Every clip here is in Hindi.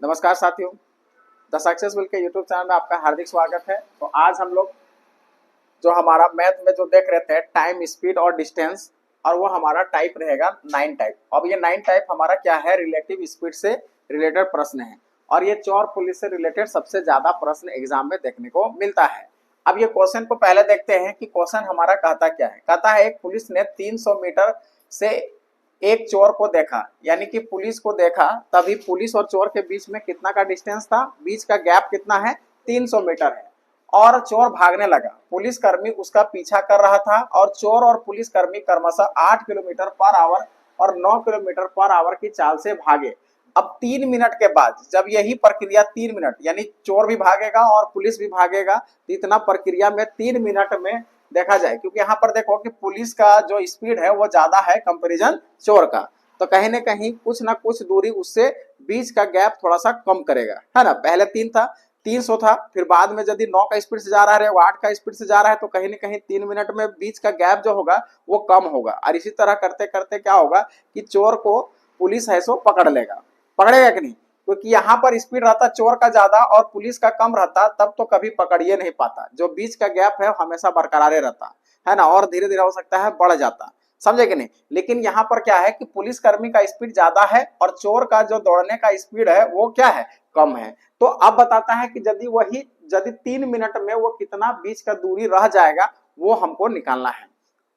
नमस्कार साथियों, द सक्सेसफुल के यूट्यूब चैनल में आपका हार्दिक स्वागत है। तो आज हम लोग जो हमारा मैथ में जो देख रहे थे टाइम, स्पीड और डिस्टेंस, और वो हमारा टाइप रहेगा 9 टाइप। अब ये 9 टाइप हमारा क्या है, रिलेटिव स्पीड से रिलेटेड प्रश्न है और ये चोर पुलिस से रिलेटेड सबसे ज्यादा प्रश्न एग्जाम में देखने को मिलता है। अब ये क्वेश्चन को पहले देखते हैं कि क्वेश्चन हमारा कहता क्या है। कहता है एक पुलिस ने 300 मीटर से एक चोर को देखा, यानी कि पुलिस को देखा, तभी पुलिस और चोर के बीच में कितना का डिस्टेंस था, बीच का गैप कितना है, 300 मीटर है। और चोर भागने लगा, पुलिसकर्मी उसका पीछा कर रहा था और चोर और पुलिसकर्मी क्रमशः 8 किलोमीटर पर आवर और 9 किलोमीटर पर आवर की चाल से भागे। अब 3 मिनट के बाद, जब यही प्रक्रिया 3 मिनट, यानी चोर भी भागेगा और पुलिस भी भागेगा, तो इतना प्रक्रिया में 3 मिनट में देखा जाए, क्योंकि यहाँ पर देखो कि पुलिस का जो स्पीड है वो ज्यादा है कंपैरिजन चोर का, तो कहीं ना कहीं कुछ ना कुछ दूरी उससे बीच का गैप थोड़ा सा कम करेगा, है ना। पहले 3 था, 300 था, फिर बाद में यदि 9 का स्पीड से जा रहा है, वो 8 का स्पीड से जा रहा है, तो कहीं ना कहीं 3 मिनट में बीच का गैप जो होगा वो कम होगा। और इसी तरह करते करते क्या होगा कि चोर को पुलिस है सो पकड़ लेगा, पकड़ेगा कि नहीं, क्योंकि यहाँ पर स्पीड रहता चोर का ज्यादा और पुलिस का कम रहता, तब तो कभी पकड़िए नहीं पाता। जो बीच का गैप है हमेशा बरकरार रहता है ना, और धीरे धीरे हो सकता है बढ़ जाता, समझे कि नहीं। लेकिन यहाँ पर क्या है कि पुलिसकर्मी का स्पीड ज्यादा है और चोर का जो दौड़ने का स्पीड है वो क्या है, कम है। तो अब बताता है कि यदि 3 मिनट में वो कितना बीच का दूरी रह जाएगा वो हमको निकालना है।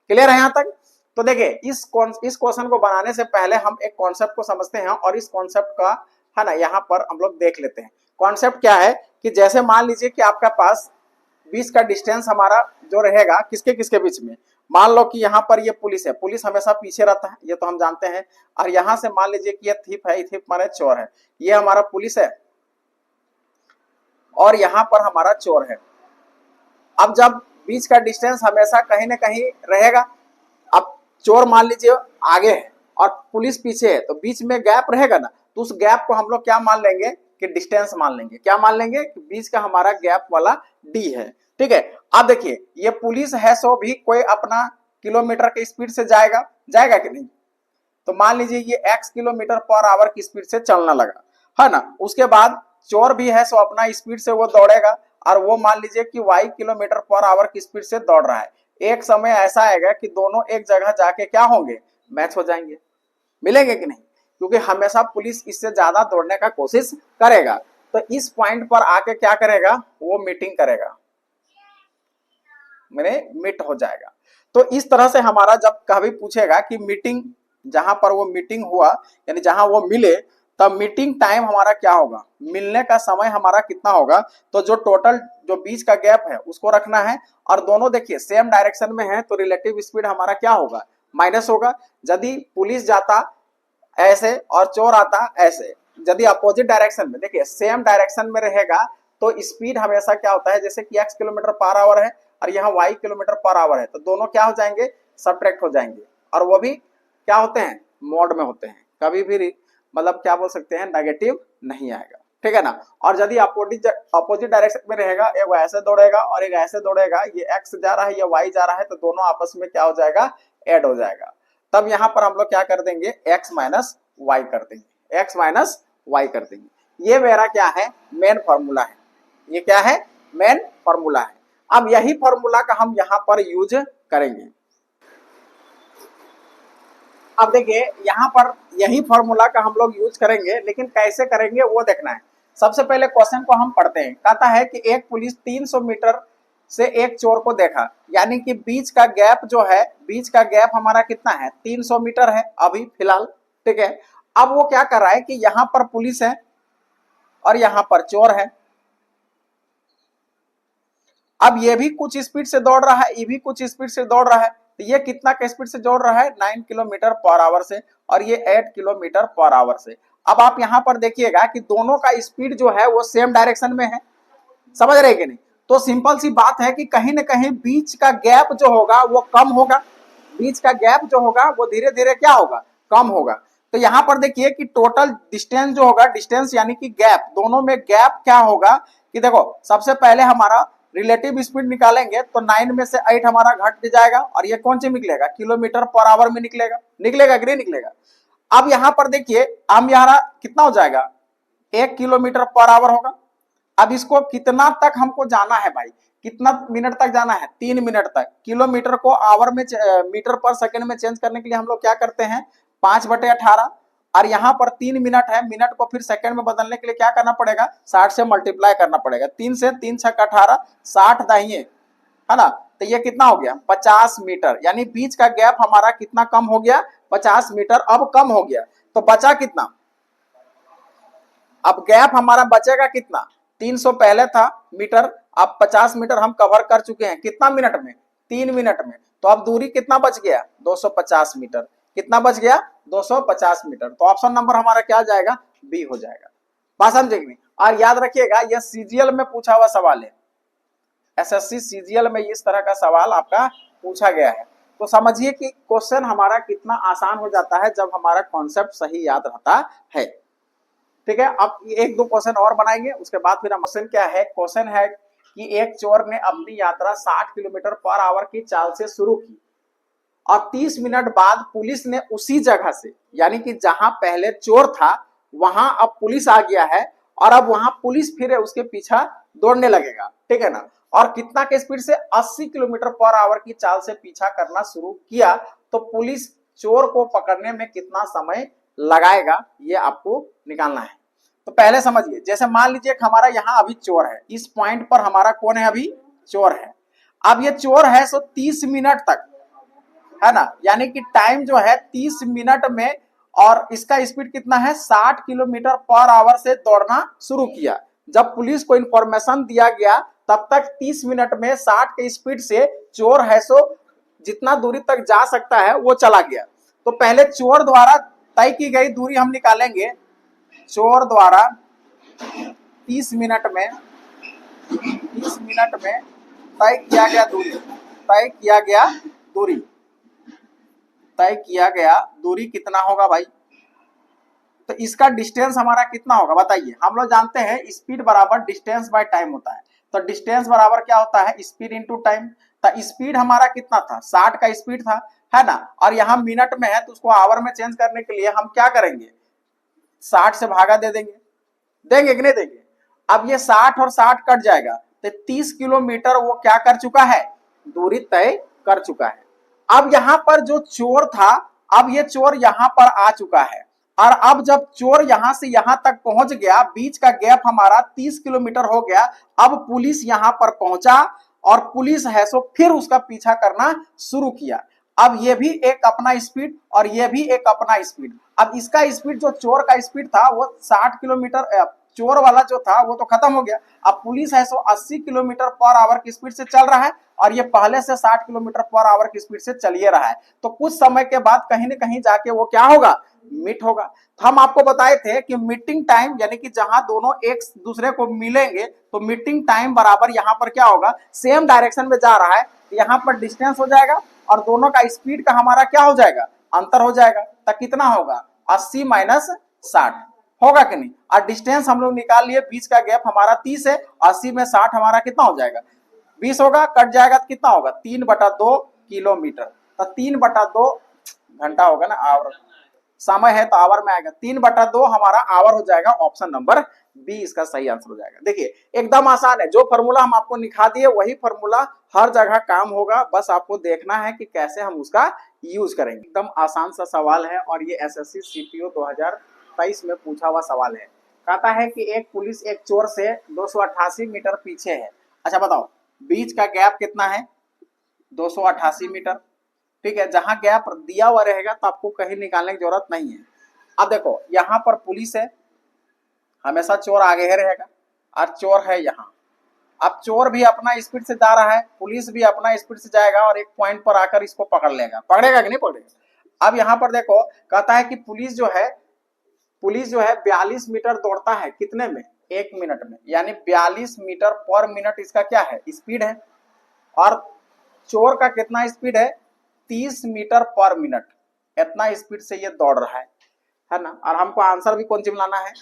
क्लियर है यहाँ तक। तो देखिए इस क्वेश्चन को बनाने से पहले हम एक कॉन्सेप्ट को समझते हैं और इस कॉन्सेप्ट का, है ना, यहाँ पर हम लोग देख लेते हैं। कॉन्सेप्ट क्या है कि जैसे मान लीजिए कि आपका पास बीच का डिस्टेंस हमारा जो रहेगा किसके किसके बीच में, मान लो कि यहाँ पर ये पुलिस है, पुलिस हमेशा पीछे रहता है, ये तो हम जानते हैं। और यहाँ से मान लीजिए कि ये थीप है, थीप माने चोर है, ये हमारा पुलिस है और यहाँ पर हमारा चोर है। अब जब बीच का डिस्टेंस हमेशा कहीं ना कहीं रहेगा, अब चोर मान लीजिए आगे है और पुलिस पीछे है, तो बीच में गैप रहेगा ना, तो उस गैप को हम लोग क्या मान लेंगे कि डिस्टेंस मान लेंगे। क्या मान लेंगे कि बीच का हमारा गैप वाला डी है, ठीक है। अब देखिए ये पुलिस है सो भी कोई अपना किलोमीटर के स्पीड से जाएगा कि नहीं, तो मान लीजिए ये x किलोमीटर पर आवर की स्पीड से चलने लगा, है ना। उसके बाद चोर भी है सो अपना स्पीड से वो दौड़ेगा और वो मान लीजिए कि y किलोमीटर पर आवर की स्पीड से दौड़ रहा है। एक समय ऐसा आएगा कि दोनों एक जगह जाके क्या होंगे, मैच हो जाएंगे, मिलेंगे कि नहीं, क्योंकि हमेशा पुलिस इससे ज्यादा दौड़ने का कोशिश करेगा। तो इस पॉइंट पर आके क्या करेगा, वो मीटिंग करेगा, मैंने मीट हो जाएगा। तो इस तरह से हमारा जब कभी पूछेगा कि मीटिंग, जहां पर वो मीटिंग हुआ यानी जहां वो मिले, तब मीटिंग टाइम हमारा क्या होगा, मिलने का समय हमारा कितना होगा, तो जो टोटल जो बीच का गैप है उसको रखना है। और दोनों देखिए सेम डायरेक्शन में है, तो रिलेटिव स्पीड हमारा क्या होगा, माइनस होगा। यदि पुलिस जाता ऐसे और चोर आता ऐसे, यदि अपोजिट डायरेक्शन में, देखिए सेम डायरेक्शन में रहेगा तो स्पीड हमेशा क्या होता है, जैसे कि x किलोमीटर पर आवर है और यहाँ y किलोमीटर पर आवर है, तो दोनों क्या हो जाएंगे, सब्ट्रैक्ट हो जाएंगे, और वो भी क्या होते हैं, मोड में होते हैं, कभी भी मतलब क्या बोल सकते हैं, नेगेटिव नहीं आएगा, ठीक है ना। और यदि अपोजिट डायरेक्शन में रहेगा, एक ऐसे दौड़ेगा और एक ऐसे दौड़ेगा, ये x जा रहा है या y जा रहा है, तो दोनों आपस में क्या हो जाएगा, ऐड हो जाएगा। तब यहाँ पर हम लोग क्या कर देंगे, x माइनस वाई कर देंगे, x माइनस वाई कर देंगे। ये मेरा क्या है, मेन फॉर्मूला है, ये क्या है, मेन फॉर्मूला है। अब यही फॉर्मूला का हम यहाँ पर यूज करेंगे। अब देखिए यहाँ पर यही फॉर्मूला का हम लोग यूज करेंगे, लेकिन कैसे करेंगे वो देखना है। सबसे पहले क्वेश्चन को हम पढ़ते हैं। कहता है कि एक पुलिस 300 मीटर से एक चोर को देखा, यानी कि बीच का गैप जो है, बीच का गैप हमारा कितना है, 300 मीटर है अभी फिलहाल, ठीक है। अब वो क्या कर रहा है कि यहाँ पर पुलिस है और यहाँ पर चोर है। अब ये भी कुछ स्पीड से दौड़ रहा है, ये भी कुछ स्पीड से दौड़ रहा है, तो ये कितना का स्पीड से दौड़ रहा है, 9 किलोमीटर पर आवर से, और ये 8 किलोमीटर पर आवर से। अब आप यहाँ पर देखिएगा कि दोनों का स्पीड जो है वो सेम डायरेक्शन में है, समझ रहे कि नहीं। तो सिंपल सी बात है कि कहीं ना कहीं बीच का गैप जो होगा वो कम होगा, बीच का गैप जो होगा वो धीरे धीरे क्या होगा, कम होगा। तो यहाँ पर देखिए कि टोटल डिस्टेंस जो होगा, डिस्टेंस यानी कि गैप, दोनों में गैप क्या होगा कि देखो सबसे पहले हमारा रिलेटिव स्पीड निकालेंगे तो 9 में से 8 हमारा घट जाएगा, और ये कौन से निकलेगा, किलोमीटर पर आवर में निकलेगा, निकलेगा कि नहीं निकलेगा। अब यहाँ पर देखिए हम यहाँ कितना हो जाएगा, 1 किलोमीटर पर आवर होगा। अब इसको कितना तक हमको जाना है भाई, कितना मिनट तक जाना है, 3 मिनट तक। किलोमीटर को आवर में मीटर पर सेकंड में चेंज करने के लिए हम लोग क्या करते हैं, 5/18। और यहाँ पर 3 मिनट है, मिनट को फिर सेकंड में बदलने के लिए क्या करना पड़ेगा, 60 से मल्टीप्लाई करना पड़ेगा। 3 से 3 छक 18, 60 दाहिए, है ना। तो ये कितना हो गया, 50 मीटर। यानी बीच का गैप हमारा कितना कम हो गया, 50 मीटर अब कम हो गया। तो बचा कितना, अब गैप हमारा बचेगा कितना, 300 पहले था मीटर, अब 50 मीटर हम कवर कर चुके हैं कितना मिनट में, 3 मिनट में। तो अब दूरी कितना बच गया, 250 मीटर। कितना बच गया, 250 मीटर। तो ऑप्शन नंबर हमारा क्या जाएगा, बी हो जाएगा। बात समझे कि नहीं। और याद रखिएगा यह सीजीएल में पूछा हुआ सवाल है, एसएससी सीजीएल में इस तरह का सवाल आपका पूछा गया है। तो समझिए कि क्वेश्चन हमारा कितना आसान हो जाता है जब हमारा कॉन्सेप्ट सही याद रहता है। ठीक है, अब एक दो क्वेश्चन और बनाएंगे, उसके बाद फिर हम क्वेश्चन क्या है, क्वेश्चन है कि एक चोर ने अपनी यात्रा 60 किलोमीटर पर आवर की चाल से शुरू की और 30 मिनट बाद पुलिस ने उसी जगह से, यानी कि जहां पहले चोर था वहां अब पुलिस आ गया है, और अब वहां पुलिस फिर उसके पीछा दौड़ने लगेगा, ठीक है ना। और कितना के स्पीड से, 80 किलोमीटर पर आवर की चाल से पीछा करना शुरू किया, तो पुलिस चोर को पकड़ने में कितना समय लगाएगा, ये आपको निकालना है। तो पहले समझिए, जैसे मान लीजिए हमारा यहाँ अभी चोर है, इस पॉइंट पर हमारा कौन है, अभी चोर है। अब ये चोर है सो 30 मिनट तक, है ना, यानी कि टाइम जो है 30 मिनट में, और इसका स्पीड कितना है, 60 किलोमीटर पर आवर से दौड़ना शुरू किया। जब पुलिस को इंफॉर्मेशन दिया गया तब तक 30 मिनट में 60 के स्पीड से चोर है सो जितना दूरी तक जा सकता है वो चला गया। तो पहले चोर द्वारा तय की गई दूरी हम निकालेंगे। चोर द्वारा 30 मिनट में तय किया गया दूरी कितना होगा भाई। तो इसका डिस्टेंस हमारा कितना होगा बताइए। हम लोग जानते हैं स्पीड बराबर डिस्टेंस बाय टाइम होता है। तो डिस्टेंस बराबर क्या होता है, स्पीड इनटू टाइम। तो स्पीड हमारा कितना था, 60 का स्पीड था, है ना। और यहाँ मिनट में है तो उसको आवर में चेंज करने के लिए हम क्या करेंगे, 60 से भागा दे देंगे, देंगे कि नहीं देंगे। अब ये 60 और 60 कट जाएगा तो 30 किलोमीटर वो क्या कर चुका है, दूरी तय कर चुका है। अब यहाँ पर जो चोर था, अब ये चोर यहाँ पर आ चुका है, और अब जब चोर यहाँ से यहाँ तक पहुंच गया, बीच का गैप हमारा 30 किलोमीटर हो गया। अब पुलिस यहाँ पर पहुंचा और पुलिस है सो फिर उसका पीछा करना शुरू किया। अब ये भी एक अपना स्पीड और ये भी एक अपना स्पीड। अब इसका स्पीड, जो चोर का स्पीड था वो 60 किलोमीटर, चोर वाला जो था वो तो खत्म हो गया। अब पुलिस है सो 80 किलोमीटर पर आवर की स्पीड से चल रहा है, और ये पहले से 60 किलोमीटर पर आवर की स्पीड से चलिए रहा है। तो कुछ समय के बाद कहीं न कहीं जाके वो क्या होगा, मीट होगा। तो हम आपको बताए थे कि मीटिंग टाइम, यानी कि जहां दोनों एक दूसरे को मिलेंगे तो मीटिंग टाइम बराबर यहाँ पर क्या होगा, सेम डायरेक्शन में जा रहा है, यहाँ पर डिस्टेंस हो जाएगा और दोनों का स्पीड का हमारा क्या हो जाएगा, अंतर हो जाएगा। तो कितना होगा, 80 माइनस 60 होगा कि नहीं। और डिस्टेंस हम लोग निकाल लिए, बीच का गैप हमारा 30 है, 80 में 60 हमारा कितना हो जाएगा, 20 होगा। कट जाएगा तो कितना होगा, 3/2 किलोमीटर। तो 3/2 घंटा होगा ना, आवर समय है तो आवर में आएगा, 3/2 हमारा आवर हो जाएगा। ऑप्शन नंबर बी इसका सही आंसर हो जाएगा। देखिए एकदम आसान है, जो फॉर्मूला हम आपको निखा दिए वही फॉर्मूला हर जगह काम होगा, बस आपको देखना है कि कैसे हम उसका यूज करेंगे। एकदम आसान सा सवाल है और ये एसएससी सीपीओ 2023 में पूछा हुआ सवाल है। कहता है कि एक पुलिस एक चोर से 288 मीटर पीछे है। अच्छा बताओ, बीच का गैप कितना है, 288 मीटर। ठीक है, जहां गैप दिया हुआ रहेगा तो आपको कहीं निकालने की जरूरत नहीं है। अब देखो यहाँ पर पुलिस है, हमेशा चोर आगे ही रहेगा, और चोर है यहाँ। अब चोर भी अपना स्पीड से जा रहा है, पुलिस भी अपना स्पीड से जाएगा और एक पॉइंट पर आकर इसको पकड़ लेगा, पकड़ेगा कि नहीं पकड़ेगा। अब यहाँ पर देखो कहता है कि पुलिस जो है 42 मीटर दौड़ता है, कितने में, 1 मिनट में, यानी 42 मीटर पर मिनट इसका क्या है, स्पीड है। और चोर का कितना स्पीड है, 30 मीटर पर मिनट, इतना स्पीड से ये दौड़ रहा है ना। और हमको आंसर भी कौन सी में लाना है,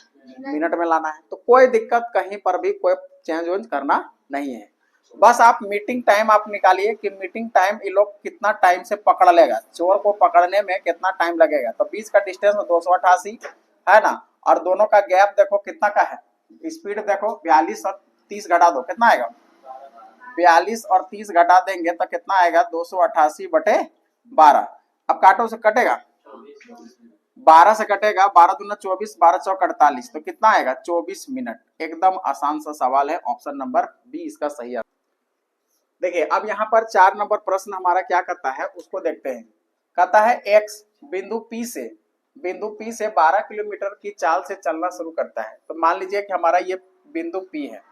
मिनट में लाना है। तो कोई दिक्कत कहीं पर भी कोई चेंज वेंज करना नहीं है, बस आप मीटिंग टाइम आप निकालिए कि मीटिंग टाइम ये लोग कितना टाइम से पकड़ लेगा, चोर को पकड़ने में कितना टाइम लगेगा। तो बीच का डिस्टेंस 288 है ना, और दोनों का गैप देखो कितना का है, स्पीड देखो 42 और 30 घटा दो कितना आएगा, 42 और 30 घटा देंगे तो कितना आएगा 288/12। अब काटो से कटेगा 12 से कटेगा, 12 दूना 24, 12 चौक 48, तो कितना आएगा 24 मिनट। एकदम आसान सा सवाल है, ऑप्शन नंबर बी इसका सही है। देखिए अब यहाँ पर 4 नंबर प्रश्न हमारा क्या करता है उसको देखते हैं। कहता है एक्स बिंदु P से 12 किलोमीटर की चाल से चलना शुरू करता है। तो मान लीजिए कि हमारा ये बिंदु P है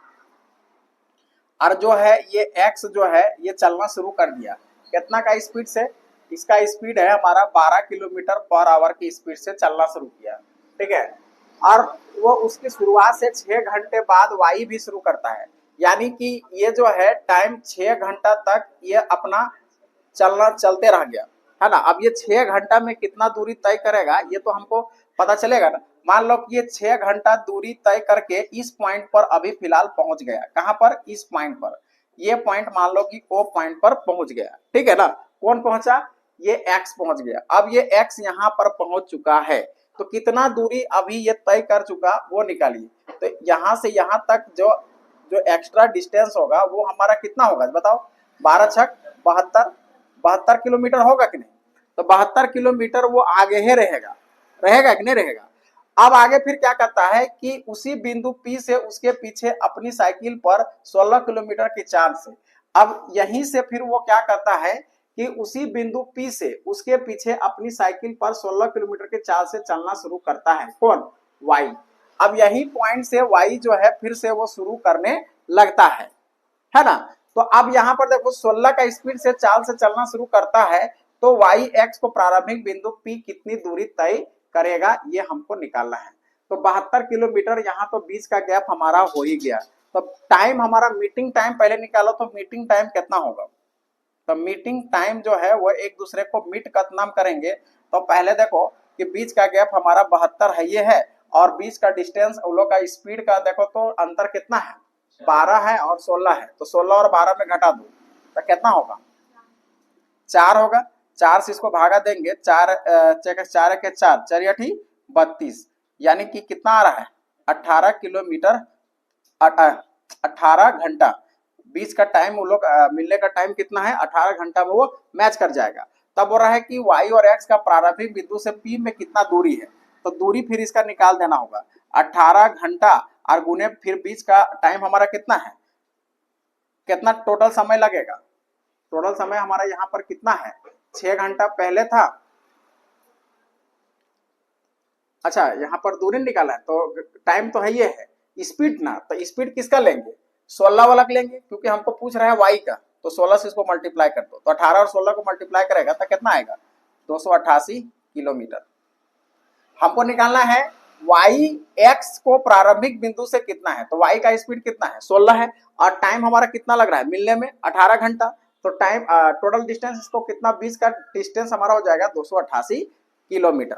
और जो है ये एक्स जो है ये चलना शुरू कर दिया, कितना का स्पीड से, इसका स्पीड है हमारा 12 किलोमीटर पर आवर की स्पीड से चलना शुरू किया, ठीक है। और वो उसकी शुरुआत से 6 घंटे बाद वाई भी शुरू करता है, यानी कि ये जो है टाइम 6 घंटा तक ये अपना चलते रह गया, है ना। अब ये 6 घंटा में कितना दूरी तय करेगा ये तो हमको पता चलेगा ना। मान लो कि ये 6 घंटा दूरी तय करके इस पॉइंट पर अभी फिलहाल पहुंच गया, कहां पर, इस पॉइंट पर। ये पॉइंट मान लो कि ओ पॉइंट पर पहुंच गया, ठीक है ना। कौन पहुंचा, ये एक्स पहुंच गया। अब ये एक्स यहाँ पर पहुंच चुका है, तो कितना दूरी अभी ये तय कर चुका वो निकालिए। तो यहाँ से यहाँ तक जो एक्स्ट्रा डिस्टेंस होगा वो हमारा कितना होगा बताओ, 12 छक 72 किलोमीटर होगा कि नहीं। तो 72 किलोमीटर वो आगे ही रहेगा कि नहीं रहेगा। अब आगे फिर क्या करता है कि उसी बिंदु P से उसके पीछे अपनी साइकिल पर 16 किलोमीटर की चाल से, अब यहीं से फिर वो क्या करता है कि उसी बिंदु P से उसके पीछे अपनी साइकिल पर 16 किलोमीटर की चाल से चलना शुरू करता है, कौन, Y। अब यही पॉइंट से Y जो है फिर से वो शुरू करने लगता है ना। तो अब यहाँ पर देखो 16 का स्पीड से चाल से चलना शुरू करता है, तो वाई एक्स को प्रारंभिक बिंदु P कितनी दूरी तय करेगा ये हमको निकालना है। तो 72 किलोमीटर, यहाँ तो बीच का गैप हमारा हो ही गया। तो टाइम हमारा, मीटिंग टाइम पहले निकालो, तो मीटिंग टाइम कितना होगा। तो मीटिंग टाइम जो है वो एक दूसरे को मीट का नाम करेंगे। तो पहले देखो कि बीच का गैप हमारा 72 है, ये है, और बीच का डिस्टेंस उन लोग का स्पीड का देखो तो अंतर कितना है, 12 है और 16 है। तो 16 और 12 में घटा दो तो कितना होगा, 4 होगा। 4 से इसको भागा देंगे, 4 4 के 4 4 या 32, यानी कि कितना आ रहा है 18 किलोमीटर, 18 घंटा। बीच का टाइम वो लोग मिलने का टाइम कितना है, 18 घंटा में वो मैच कर जाएगा। तब हो रहा है कि वाई और एक्स का प्रारंभिक बिंदु से P में कितना दूरी है, तो दूरी फिर इसका निकाल देना होगा, 18 घंटा और गुने फिर बीच का टाइम हमारा कितना है, कितना टोटल समय लगेगा। टोटल समय हमारा यहाँ पर कितना है, 6 घंटा पहले था। अच्छा यहाँ पर दूरी निकाला है, तो टाइम तो है, ये है स्पीड ना। तो स्पीड किसका लेंगे, 16 वाला लेंगे, क्योंकि हमको पूछ रहा है वाई का। तो 16 से इसको मल्टीप्लाई कर दो, तो 18 और 16 को मल्टीप्लाई करेगा तो कितना आएगा, 288 किलोमीटर। हमको निकालना है वाई एक्स को प्रारंभिक बिंदु से कितना है। तो वाई का स्पीड कितना है, 16 है, और टाइम हमारा कितना लग रहा है मिलने में, 18 घंटा। तो टाइम टोटल डिस्टेंस इसको कितना, बीच का डिस्टेंस हमारा हो जाएगा 288 किलोमीटर।